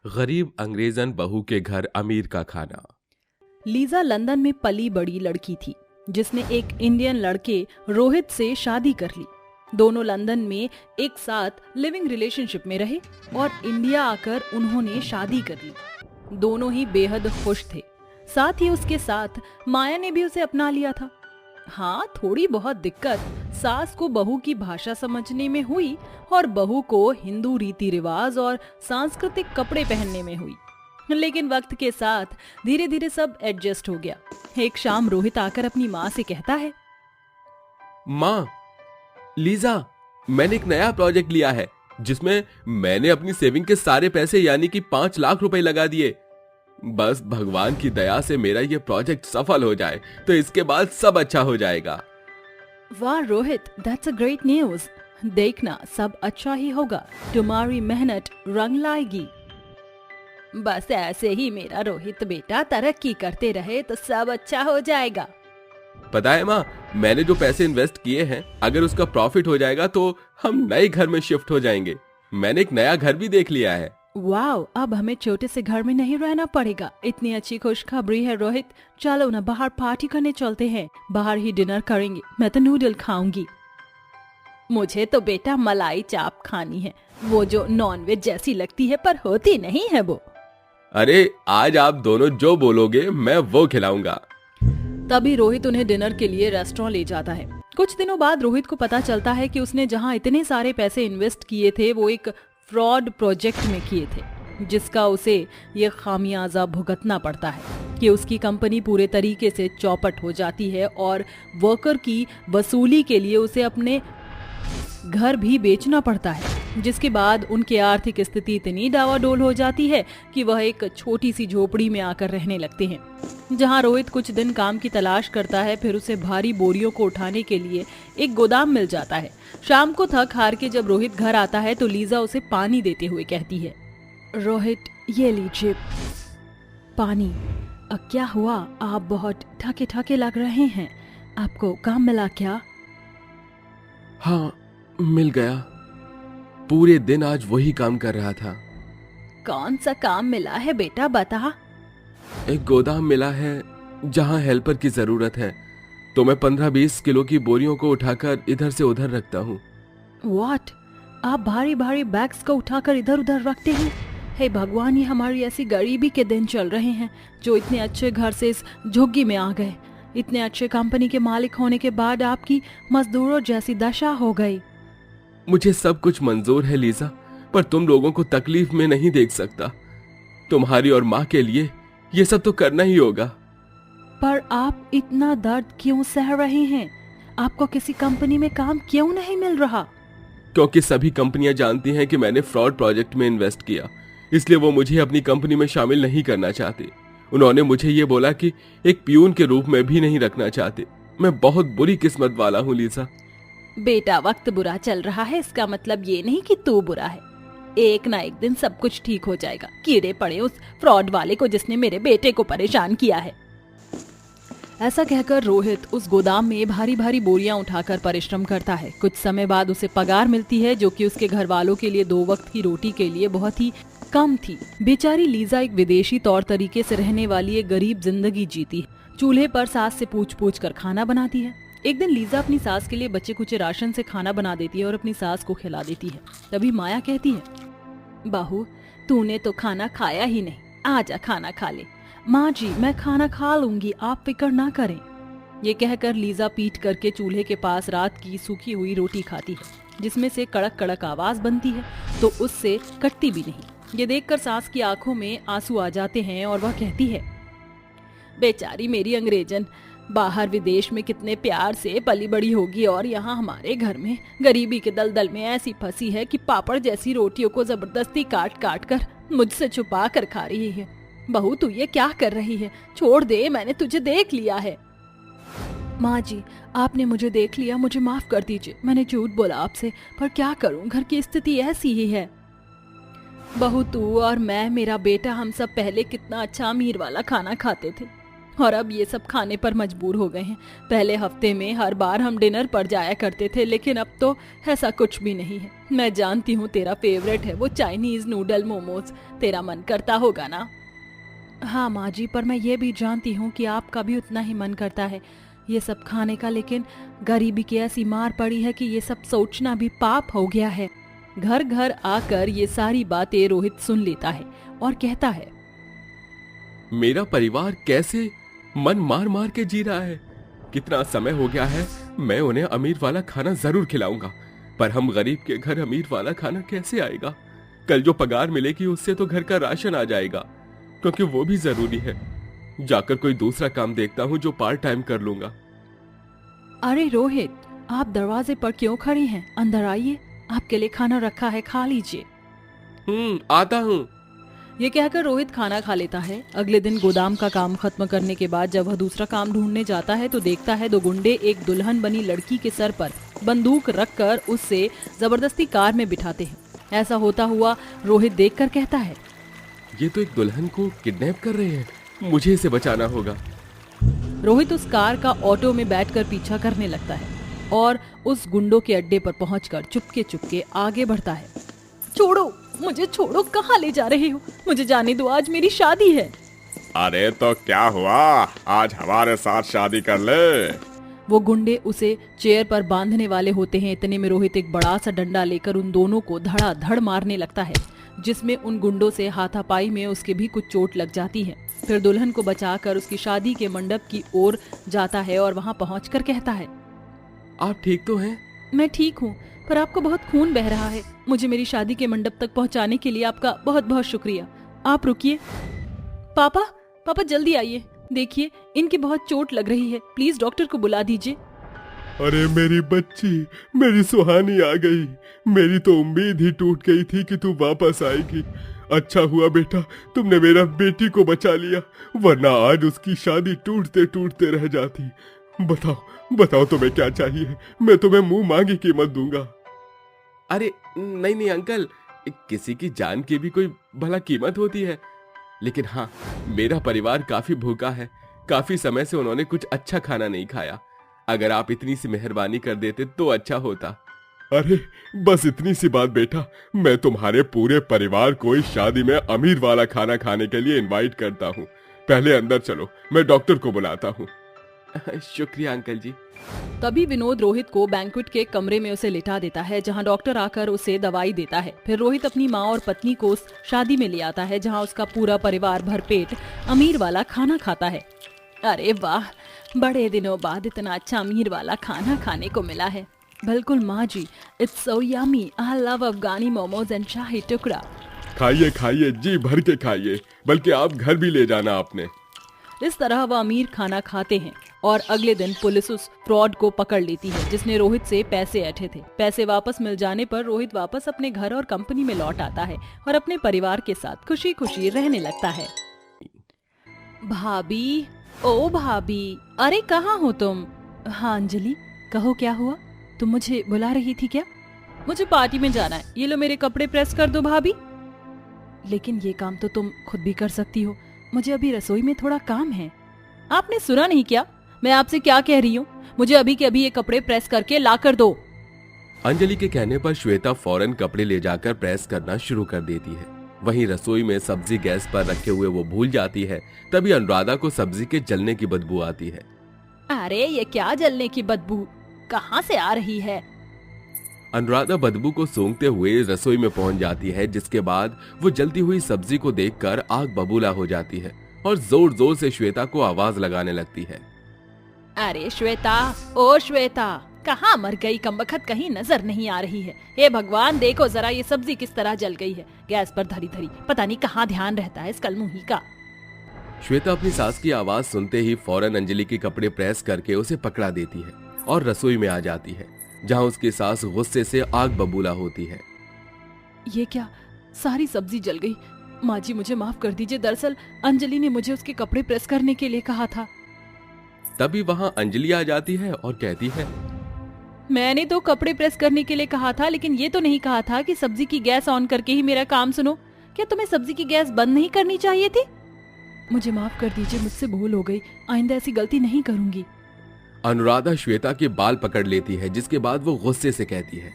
गरीब अंग्रेजन बहू के घर अमीर का खाना। लीजा लंदन में पली बड़ी लड़की थी जिसने एक इंडियन लड़के रोहित से शादी कर ली। दोनों लंदन में एक साथ लिविंग रिलेशनशिप में रहे और इंडिया आकर उन्होंने शादी कर ली। दोनों ही बेहद खुश थे। साथ ही उसके साथ माया ने भी उसे अपना लिया था। हाँ, थोड़ी बहुत दिक्कत सास को बहू की भाषा समझने में हुई और बहू को हिंदू रीति रिवाज और सांस्कृतिक कपड़े पहनने में हुई, लेकिन वक्त के साथ धीरे धीरे सब एडजस्ट हो गया। एक शाम रोहित आकर अपनी माँ से कहता है, माँ, लीजा, मैंने एक नया प्रोजेक्ट लिया है जिसमें मैंने अपनी सेविंग के सारे पैसे यानी कि 5 लाख रुपए लगा दिए। बस भगवान की दया से मेरा ये प्रोजेक्ट सफल हो जाए तो इसके बाद सब अच्छा हो जाएगा। वाह Rohit, that's a great news. देखना सब अच्छा ही होगा, तुम्हारी मेहनत रंग लाएगी। बस ऐसे ही मेरा रोहित बेटा तरक्की करते रहे तो सब अच्छा हो जाएगा। पता है माँ, मैंने जो पैसे इन्वेस्ट किए हैं अगर उसका प्रॉफिट हो जाएगा तो हम नए घर में शिफ्ट हो जाएंगे। मैंने एक नया घर भी देख लिया है। वाओ, अब हमें छोटे से घर में नहीं रहना पड़ेगा। इतनी अच्छी खुशखबरी है रोहित। चलो ना बाहर पार्टी करने चलते हैं, बाहर ही डिनर करेंगे। मैं तो नूडल खाऊंगी। मुझे तो बेटा मलाई चाप खानी है, वो जो नॉनवेज जैसी लगती है पर होती नहीं है वो। अरे आज आप दोनों जो बोलोगे मैं वो खिलाऊंगा। तभी रोहित उन्हें डिनर के लिए रेस्टोरेंट ले जाता है। कुछ दिनों बाद रोहित को पता चलता है कि उसने जहां इतने सारे पैसे इन्वेस्ट किए थे वो एक फ्रॉड प्रोजेक्ट में किए थे, जिसका उसे ये खामियाजा भुगतना पड़ता है कि उसकी कंपनी पूरे तरीके से चौपट हो जाती है और वर्कर की वसूली के लिए उसे अपने घर भी बेचना पड़ता है, जिसके बाद उनकी आर्थिक स्थिति इतनी डावाडोल हो जाती है कि वह एक छोटी सी झोपड़ी में आकर रहने लगते हैं, जहां रोहित कुछ दिन काम की तलाश करता है। फिर उसे भारी बोरियों को उठाने के लिए एक गोदाम मिल जाता है। शाम को थक हार के जब रोहित घर आता है तो लीजा उसे पानी देते हुए कहती है, रोहित ये लीजिए पानी। क्या हुआ, आप बहुत थके थके लग रहे हैं, आपको काम मिला क्या? हाँ, मिल गया। पूरे दिन आज वही काम कर रहा था। कौन सा काम मिला है बेटा, बता। एक गोदाम मिला है जहां हेल्पर की जरूरत है, तो मैं 15-20 किलो की बोरियों को उठाकर इधर से उधर रखता हूँ। What? आप भारी भारी बैग्स को उठाकर इधर उधर रखते हैं? हे भगवान, ये हमारी ऐसी गरीबी के दिन चल रहे हैं जो इतने अच्छे घर से इस झुग्गी में आ गए। इतने अच्छे कंपनी के मालिक होने के बाद आपकी मजदूरों जैसी दशा हो गई। मुझे सब कुछ मंजूर है लीजा, पर तुम लोगों को तकलीफ में नहीं देख सकता। तुम्हारी और माँ के लिए ये सब तो करना ही होगा। पर आप इतना दर्द क्यों सह रहे हैं? आपको किसी कंपनी में काम क्यों नहीं मिल रहा? क्योंकि सभी कंपनियां जानती हैं कि मैंने फ्रॉड प्रोजेक्ट में इन्वेस्ट किया, इसलिए वो मुझे अपनी कंपनी में शामिल नहीं करना चाहते। उन्होंने मुझे ये बोला कि एक पियून के रूप में भी नहीं रखना चाहते। मैं बहुत बुरी किस्मत वाला हूँ लीजा। बेटा, वक्त बुरा चल रहा है इसका मतलब ये नहीं कि तू बुरा है। एक ना एक दिन सब कुछ ठीक हो जाएगा। कीड़े पड़े उस फ्रॉड वाले को जिसने मेरे बेटे को परेशान किया है। ऐसा कहकर रोहित उस गोदाम में भारी भारी बोरियां उठाकर परिश्रम करता है। कुछ समय बाद उसे पगार मिलती है, जो कि उसके घर वालों के लिए 2 वक्त की रोटी के लिए बहुत ही कम थी। बेचारी लीजा एक विदेशी तौर तरीके से रहने वाली एक गरीब जिंदगी जीती है। चूल्हे पर सास से पूछ पूछ कर खाना बनाती है। एक दिन लीजा अपनी सास के लिए बचे कुचे राशन से खाना बना देती है और अपनी सास को खिला देती है। तभी माया कहती है, बहू, तूने तो खाना खाया ही नहीं, आजा खाना खा ले। माँ जी, मैं खाना खा लूंगी, आप फिक्र ना करें। ये कहकर लीजा पीट करके चूल्हे के पास रात की सूखी हुई रोटी खाती है, जिसमें से कड़क कड़क आवाज बनती है, तो उससे कटती भी नहीं। ये देखकर सास की आंखों में आंसू आ जाते हैं और वह कहती है, बेचारी मेरी अंग्रेजन बाहर विदेश में कितने प्यार से पली बड़ी होगी और यहाँ हमारे घर में गरीबी के दलदल में ऐसी फंसी है कि पापड़ जैसी रोटियों को जबरदस्ती काट काट कर मुझसे छुपा कर खा रही है। बहू, तू ये क्या कर रही है? छोड़ दे, मैंने तुझे देख लिया है। माँ जी, आपने मुझे देख लिया, मुझे माफ कर दीजिए। मैंने झूठ बोला आपसे, पर क्या करूँ, घर की स्थिति ऐसी ही है। बहू, तू और मैं, मेरा बेटा, हम सब पहले कितना अच्छा अमीर वाला खाना खाते थे। और अब ये सब खाने पर मजबूर हो गए हैं। पहले हफ्ते में हर बार हम डिनर पर जाया करते थे, लेकिन अब तो ऐसा कुछ भी नहीं है। मैं जानती हूँ तेरा फेवरेट है वो चाइनीज नूडल मोमोज, तेरा मन करता होगा ना? हाँ माँ जी, पर मैं ये भी जानती हूँ कि आपका भी उतना ही मन करता है ये सब खाने का, लेकिन गरीबी की ऐसी मार पड़ी है कि ये सब सोचना भी पाप हो गया है। घर घर आकर ये सारी बातें रोहित सुन लेता है और कहता है, मेरा परिवार कैसे मन मार मार के जी रहा है। कितना समय हो गया है, मैं उन्हें अमीर वाला खाना जरूर खिलाऊंगा, पर हम गरीब के घर अमीर वाला खाना कैसे आएगा? कल जो पगार मिलेगी उससे तो घर का राशन आ जाएगा, क्योंकि वो भी जरूरी है। जाकर कोई दूसरा काम देखता हूँ जो पार्ट टाइम कर लूंगा। अरे रोहित, आप दरवाजे पर क्यों खड़ी हैं? अंदर आइए, आपके लिए खाना रखा है, खा लीजिए। आता हूँ। ये कहकर रोहित खाना खा लेता है। अगले दिन गोदाम का काम खत्म करने के बाद जब वह दूसरा काम ढूंढने जाता है तो देखता है दो गुंडे एक दुल्हन बनी लड़की के सर पर बंदूक रखकर उससे जबरदस्ती कार में बिठाते हैं। ऐसा होता हुआ रोहित देखकर कहता है, ये तो एक दुल्हन को किडनैप कर रहे हैं, मुझे इसे बचाना होगा। रोहित उस कार का ऑटो में बैठकर पीछा करने लगता है और उस गुंडों के अड्डे पर पहुंचकर चुपके चुपके आगे बढ़ता है। छोड़ो मुझे, छोड़ो, कहाँ ले जा रहे हो? मुझे जाने दो, आज मेरी शादी है। अरे तो क्या हुआ, आज हमारे साथ शादी कर ले। वो गुंडे उसे चेयर पर बांधने वाले होते हैं। इतने में रोहित एक बड़ा सा डंडा लेकर उन दोनों को धड़ाधड़ मारने लगता है, जिसमें उन गुंडों से हाथापाई में उसके भी कुछ चोट लग जाती है। फिर दुल्हन को बचाकर उसकी शादी के मंडप की ओर जाता है और वहां पहुंचकर कहता है, आप ठीक तो हैं? मैं ठीक हूँ, पर आपको बहुत खून बह रहा है। मुझे मेरी शादी के मंडप तक पहुंचाने के लिए आपका बहुत बहुत शुक्रिया। आप रुकिए। पापा, पापा जल्दी आइए, देखिए इनकी बहुत चोट लग रही है, प्लीज डॉक्टर को बुला दीजिए। अरे मेरी बच्ची, मेरी सुहानी आ गई। मेरी तो उम्मीद ही टूट गई थी कि तू वापस आएगी। अच्छा हुआ बेटा तुमने मेरा बेटी को बचा लिया, वरना आज उसकी शादी टूटते टूटते रह जाती। बताओ बताओ तुम्हें क्या चाहिए, मैं तुम्हें मुंह मांगी कीमत दूंगा। अरे नहीं नहीं अंकल, किसी की जान की भी कोई भला कीमत होती है। लेकिन हाँ, मेरा परिवार काफी भूखा है, काफी समय से उन्होंने कुछ अच्छा खाना नहीं खाया। अगर आप इतनी सी मेहरबानी कर देते तो अच्छा होता। अरे बस इतनी सी बात बेटा, मैं तुम्हारे पूरे परिवार को इस शादी में अमीर वाला खाना खाने के लिए इनवाइट करता हूँ। पहले अंदर चलो, मैं डॉक्टर को बुलाता हूँ। शुक्रिया अंकल जी। तभी विनोद रोहित को बैंक्वेट के कमरे में उसे लिटा देता है, जहां डॉक्टर आकर उसे दवाई देता है। फिर रोहित अपनी माँ और पत्नी को उस शादी में ले आता है, जहां उसका पूरा परिवार भरपेट अमीर वाला खाना खाता है। अरे वाह, बड़े दिनों बाद इतना अच्छा अमीर वाला खाना खाने को मिला है। बिल्कुल माँ जी, it's so yummy, I love Afghani momos and shahi tukda. खाइए खाइए, जी भर के खाइए, बल्कि आप घर भी ले जाना आपने। इस तरह वह अमीर खाना खाते हैं और अगले दिन पुलिस उस फ्रॉड को पकड़ लेती है जिसने रोहित से पैसे ऐंठे थे। पैसे वापस मिल जाने पर रोहित वापस अपने घर और कंपनी में लौट आता है और अपने परिवार के साथ खुशी खुशी रहने लगता है। भाभी, ओ भाभी, अरे कहाँ हो तुम? हाँ अंजलि, कहो क्या हुआ? तुम मुझे बुला रही थी क्या? मुझे पार्टी में जाना है, ये लो मेरे कपड़े प्रेस कर दो भाभी। लेकिन ये काम तो तुम खुद भी कर सकती हो, मुझे अभी रसोई में थोड़ा काम है। आपने सुना नहीं क्या? मैं आपसे क्या कह रही हूँ? मुझे अभी के अभी ये कपड़े प्रेस करके ला कर दो। अंजलि के कहने पर श्वेता फौरन कपड़े ले जाकर प्रेस करना शुरू कर देती है। वहीं रसोई में सब्जी गैस पर रखे हुए वो भूल जाती है। तभी अनुराधा को सब्जी के जलने की बदबू आती है। अरे ये क्या जलने की बदबू कहाँ से आ रही है? अनुराधा बदबू को सूंघते हुए रसोई में पहुंच जाती है, जिसके बाद वो जलती हुई सब्जी को देखकर आग बबूला हो जाती है और जोर जोर से श्वेता को आवाज लगाने लगती है। अरे श्वेता, ओ श्वेता, कहाँ मर गई? कमबख्त कहीं नजर नहीं आ रही है। हे भगवान, देखो जरा ये सब्जी किस तरह जल गई है, गैस पर धरी धरी। पता नहीं कहाँ ध्यान रहता है इस कलमुही का। श्वेता अपनी सास की आवाज सुनते ही फौरन अंजलि के कपड़े प्रेस करके उसे पकड़ा देती है और रसोई में आ जाती है, जहां उसकी सास गुस्से से आग बबूला होती है। ये क्या, सारी सब्जी जल गई। माँ जी मुझे माफ कर दीजिए, दरअसल अंजलि ने मुझे उसके कपड़े प्रेस करने के लिए कहा था। तभी वहां अंजलि आ जाती है और कहती है, मैंने तो कपड़े प्रेस करने के लिए कहा था, लेकिन ये तो नहीं कहा था कि सब्जी की गैस ऑन करके ही मेरा काम सुनो। क्या तुम्हें सब्जी की गैस बंद नहीं करनी चाहिए थी? मुझे माफ कर दीजिए, मुझसे भूल हो गई, आइंदा ऐसी गलती नहीं करूंगी। अनुराधा श्वेता के बाल पकड़ लेती है, जिसके बाद वो गुस्से से कहती है,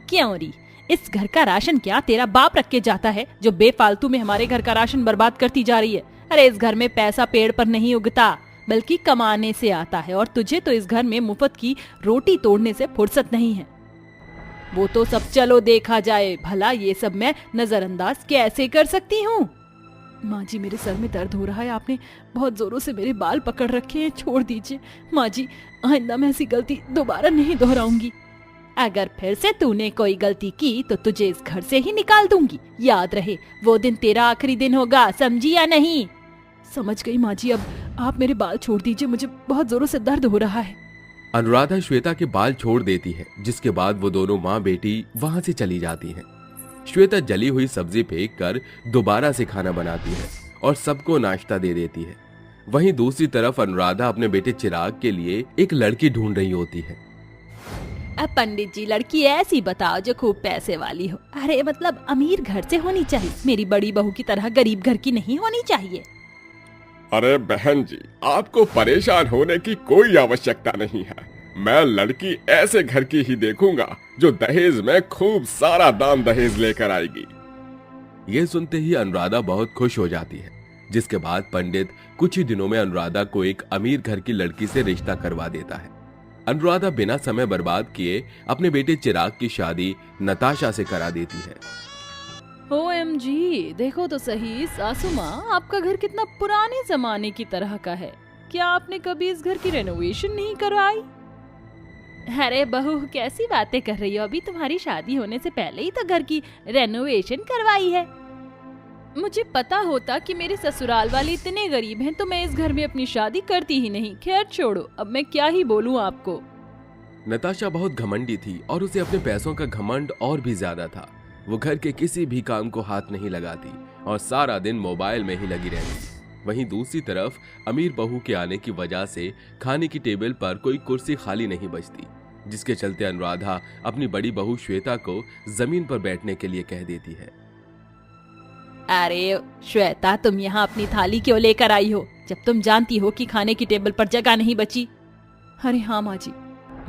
क्यों री, इस घर का राशन क्या तेरा बाप रख के जाता है जो बेफालतू में हमारे घर का राशन बर्बाद करती जा रही है? अरे इस घर में पैसा पेड़ पर नहीं उगता बल्कि कमाने से आता है, और तुझे तो इस घर में मुफ्त की रोटी तोड़ने से फुर्सत नहीं है। वो तो सब चलो देखा जाए, भला ये सब मैं नजरअंदाज कैसे कर सकती हूँ? माँ जी मेरे सर में दर्द हो रहा है, आपने बहुत जोरों से मेरे बाल पकड़ रखे हैं, छोड़ दीजिए माँ जी, आइंदा मैं ऐसी गलती दोबारा नहीं दोहराऊंगी। अगर फिर से तूने कोई गलती की तो तुझे इस घर से ही निकाल दूंगी, याद रहे वो दिन तेरा आखिरी दिन होगा, समझी या नहीं? समझ गई माँ जी, अब आप मेरे बाल छोड़ दीजिए, मुझे बहुत जोरों से दर्द हो रहा है। अनुराधा श्वेता के बाल छोड़ देती है, जिसके बाद वो दोनों माँ बेटी वहां से चली जाती हैं। श्वेता जली हुई सब्जी फेंक कर दोबारा से खाना बनाती है और सबको नाश्ता दे देती है। वहीं दूसरी तरफ अनुराधा अपने बेटे चिराग के लिए एक लड़की ढूंढ रही होती है। अब पंडित जी लड़की ऐसी बताओ जो खूब पैसे वाली हो, अरे मतलब अमीर घर से होनी चाहिए, मेरी बड़ी बहू की तरह गरीब घर की नहीं होनी चाहिए। अरे बहन जी, आपको परेशान होने की कोई आवश्यकता नहीं है। मैं लड़की ऐसे घर की ही देखूंगा जो दहेज में खूब सारा दान दहेज लेकर आएगी। ये सुनते ही अनुराधा बहुत खुश हो जाती है, जिसके बाद पंडित कुछ ही दिनों में अनुराधा को एक अमीर घर की लड़की से रिश्ता करवा देता है। अनुराधा बिना समय बर्बाद किए अपने बेटे चिराग की शादी नताशा से करा देती है। OMG, देखो तो सही सासू माँ, आपका घर कितना पुराने जमाने की तरह का है। क्या आपने कभी इस घर की रेनोवेशन नहीं करवाई? अरे बहू कैसी बातें कर रही हो, अभी तुम्हारी शादी होने से पहले ही तो घर की रेनोवेशन करवाई है। मुझे पता होता कि मेरे ससुराल वाले इतने गरीब हैं तो मैं इस घर में अपनी शादी करती ही नहीं। खैर छोड़ो, अब मैं क्या ही बोलूं आपको। नताशा बहुत घमंडी थी और उसे अपने पैसों का घमंड और भी ज्यादा था। वो घर के किसी भी काम को हाथ नहीं लगाती और सारा दिन मोबाइल में ही लगी रहती। वहीं दूसरी तरफ अमीर बहू के आने की वजह से खाने की टेबल पर कोई कुर्सी खाली नहीं बचती, जिसके चलते अनुराधा अपनी बड़ी बहू श्वेता को जमीन पर बैठने के लिए कह देती है। अरे श्वेता, तुम यहाँ अपनी थाली क्यों लेकर आई हो जब तुम जानती हो कि खाने की टेबल पर जगह नहीं बची? अरे हाँ माँ जी,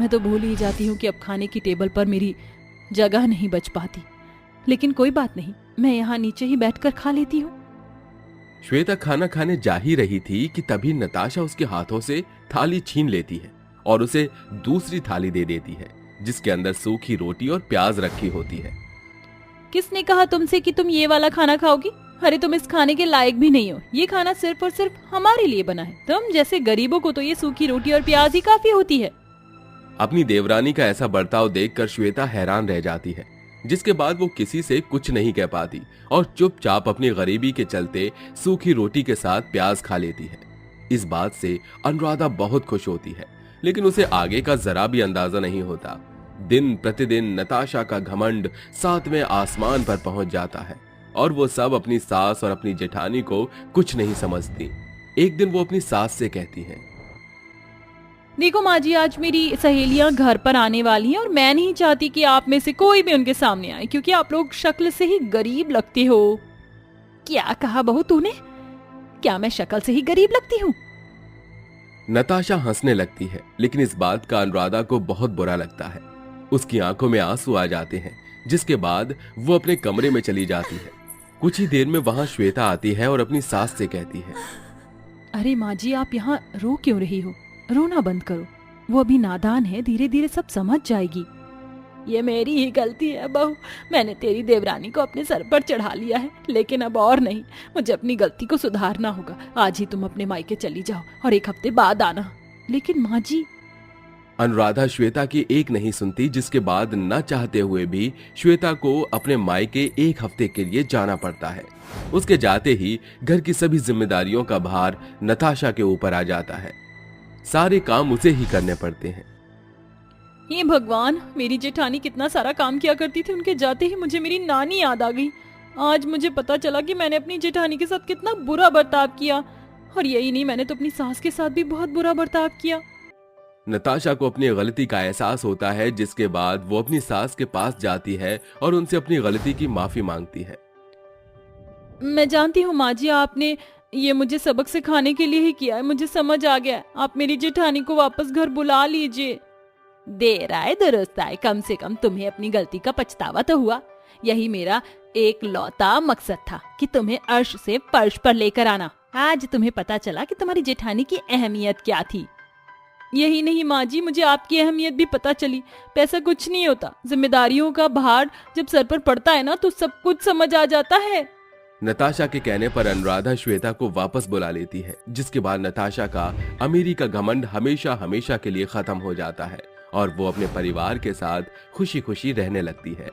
मैं तो भूल ही जाती हूँ कि अब खाने की टेबल पर मेरी जगह नहीं बच पाती, लेकिन कोई बात नहीं, मैं यहाँ नीचे ही बैठकर खा लेती हूँ। श्वेता खाना खाने जा ही रही थी कि तभी नताशा उसके हाथों से थाली छीन लेती है और उसे दूसरी थाली दे देती है, जिसके अंदर सूखी रोटी और प्याज रखी होती है। किसने कहा तुमसे कि तुम ये वाला खाना खाओगी? अरे तुम इस खाने के लायक भी नहीं हो, ये खाना सिर्फ और सिर्फ हमारे लिए बना है। तुम जैसे गरीबों को तो ये सूखी रोटी और प्याज ही काफी होती है। अपनी देवरानी का ऐसा बर्ताव देखकर श्वेता हैरान रह जाती है, जिसके बाद वो किसी से कुछ नहीं कह पाती और चुपचाप अपनी गरीबी के चलते सूखी रोटी के साथ प्याज खा लेती है। इस बात से अनुराधा बहुत खुश होती है, लेकिन उसे आगे का जरा भी अंदाजा नहीं होता। दिन प्रतिदिन नताशा का घमंड 7वें आसमान पर पहुंच जाता है और वो सब अपनी सास और अपनी जेठानी को कुछ नहीं समझती। एक दिन वो अपनी सास से कहती हैं, देखो माँ जी, आज मेरी सहेलियां घर पर आने वाली हैं और मैं नहीं चाहती कि आप में से कोई भी उनके सामने आए, क्योंकि आप लोग शक्ल से ही गरीब लगते हो। क्या कहा बहू तूने? क्या मैं शक्ल से ही गरीब लगती हूँ? नताशा हंसने लगती है, लेकिन इस बात का अनुराधा को बहुत बुरा लगता है। उसकी आंखों में आंसू आ जाते हैं, जिसके बाद वो अपने कमरे में चली जाती है। कुछ ही देर में वहां श्वेता आती है और अपनी सास से कहती है, अरे माँ जी, आप यहाँ रो क्यों रही हो? रोना बंद करो, वो अभी नादान है, धीरे धीरे सब समझ जाएगी। ये मेरी ही गलती है बहू, मैंने तेरी देवरानी को अपने सर पर चढ़ा लिया है, लेकिन अब और नहीं, मुझे अपनी गलती को सुधारना होगा। आज ही तुम अपने मायके चली जाओ और 1 हफ्ते बाद आना। लेकिन माँ जी। अनुराधा श्वेता की एक नहीं सुनती, जिसके बाद न चाहते हुए भी श्वेता को अपने मायके 1 हफ्ते के लिए जाना पड़ता है। उसके जाते ही घर की सभी जिम्मेदारियों का भार नताशा के ऊपर आ जाता है। सारे काम उसे ही करने पड़ते हैं। हे भगवान, मेरी जेठानी कितना सारा काम किया करती थी, उनके जाते ही मुझे मेरी नानी याद आ गई। आज मुझे पता चला कि मैंने अपनी जेठानी के साथ कितना बुरा बर्ताव किया, और यही नहीं, मैंने तो अपनी सास के साथ भी बहुत बुरा बर्ताव किया। नताशा को अपनी गलती का एहसास होता है, जिसके बाद वो अपनी सास के पास जाती है और उनसे अपनी गलती की माफी मांगती है। मैं जानती हूँ माँ जी, आपने ये मुझे सबक सिखाने के लिए ही किया है, मुझे समझ आ गया है। आप मेरी जेठानी को वापस घर बुला लीजिए। देर आए दुरुस्त आए, कम से कम तुम्हें अपनी गलती का पछतावा तो हुआ। यही मेरा एक लौता मकसद था कि तुम्हें अर्श से फर्श पर लेकर आना। आज तुम्हें पता चला कि तुम्हारी जेठानी की अहमियत क्या थी। यही नहीं माँ जी, मुझे आपकी अहमियत भी पता चली। पैसा कुछ नहीं होता, जिम्मेदारियों का भार जब सर पर पड़ता है ना तो सब कुछ समझ आ जाता है। नताशा के कहने पर अनुराधा श्वेता को वापस बुला लेती है, जिसके बाद नताशा का अमीरी का घमंड हमेशा हमेशा के लिए खत्म हो जाता है और वो अपने परिवार के साथ खुशी खुशी रहने लगती है।